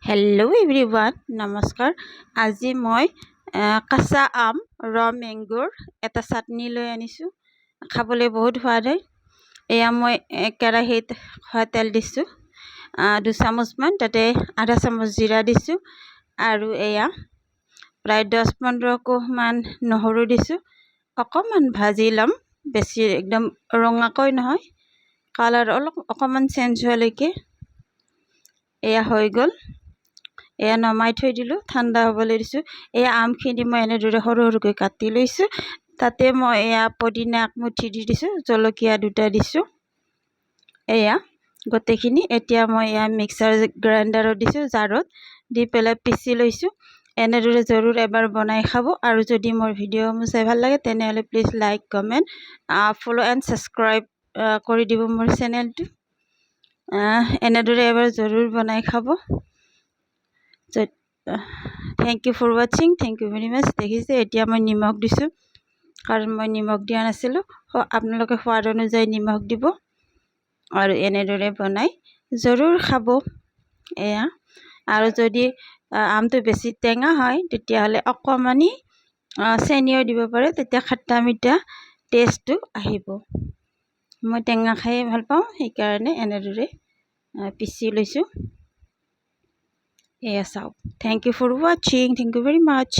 Hello' everyone নমস্কাৰ। আজি মই কাঁচা আম মেংগোৰ এটা চাটনি লৈ আনিছোঁ। খাবলৈ বহুত সোৱাদ হয়। এয়া মই কেৰাহীত তেল দিছোঁ 2 চামুচমান, তাতে আধা চামুচ জিৰা দিছোঁ আৰু এয়া প্ৰায় 10-15 কোহমান নহৰু দিছোঁ। অকণমান ভাজি ল'ম, বেছি একদম ৰঙাকৈ নহয়, কালাৰ অকণমান চেঞ্জ হোৱালৈকে। এয়া হৈ গ'ল। এয়া নমাই থৈ দিলোঁ, ঠাণ্ডা হ'বলৈ দিছোঁ। এয়া আমখিনি মই এনেদৰে সৰু সৰুকৈ কাটি লৈছোঁ। তাতে মই এয়া পদিনা একমুঠি দি দিছোঁ, জলকীয়া 2টা দিছোঁ। এয়া গোটেইখিনি এতিয়া মই এয়া মিক্সাৰ গ্ৰাইণ্ডাৰত দিছোঁ, জাৰত দি পেলাই পিচি লৈছোঁ। এনেদৰে জৰুৰ এবাৰ বনাই খাব। আৰু যদি মোৰ ভিডিঅ'সমূহ চাই ভাল লাগে তেনেহ'লে please like, comment, follow' and subscribe কৰি দিব মোৰ চেনেলটো। এনেদৰে এবাৰ জৰুৰ বনাই খাব। থেংক ইউ ফৰ ৱাচিং, থেংক ইউ ভেৰি মাছ। দেখিছে, এতিয়া মই নিমখ দিছোঁ, কাৰণ মই নিমখ দিয়া নাছিলোঁ। আপোনালোকে সোৱাদ অনুযায়ী নিমখ দিব আৰু এনেদৰে বনাই জৰুৰ খাব। এয়া আৰু যদি আমটো বেছি টেঙা হয় তেতিয়াহ'লে অকণমানি চেনিও দিব পাৰে, তেতিয়া খাট্টা মিঠা টেষ্টটো আহিব। মই টেঙা খাই ভাল পাওঁ, সেইকাৰণে এনেদৰে পিচি লৈছোঁ। এয়া চাওক। থেংক ইউ ফৰ ৱাচিং, থেংক ইউ ভেৰি মাছ।